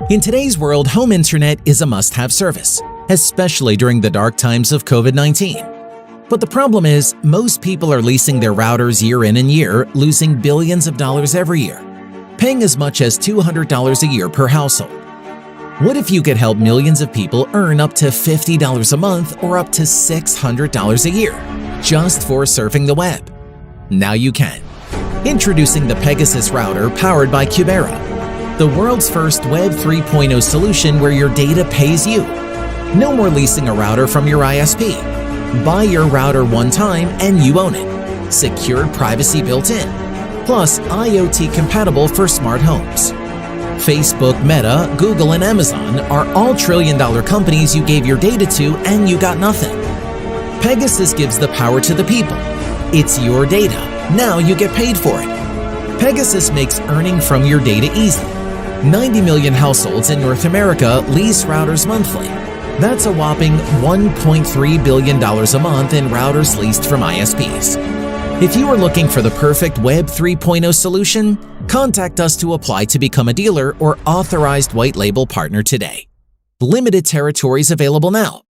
In today's world, home internet is a must-have service, especially during the dark times of COVID-19. But the problem is, most people are leasing their routers year in and year, losing billions of dollars every year, paying as much as $200 a year per household. What if you could help millions of people earn up to $50 a month or up to $600 a year just for surfing the web? Now you can. Introducing the Pegasus Router powered by Qubera, the world's first Web 3.0 solution where your data pays you. No more leasing a router from your ISP. Buy your router one time and you own it. Secured privacy built in. Plus IoT compatible for smart homes. Facebook, Meta, Google, and Amazon are all trillion-dollar companies you gave your data to and you got nothing. Pegasus gives the power to the people. It's your data. Now you get paid for it. Pegasus makes earning from your data easy. 90 million households in North America lease routers monthly. That's a whopping $1.3 billion a month in routers leased from ISPs. If you are looking for the perfect Web 3.0 solution, contact us to apply to become a dealer or authorized white label partner today. Limited territories available now.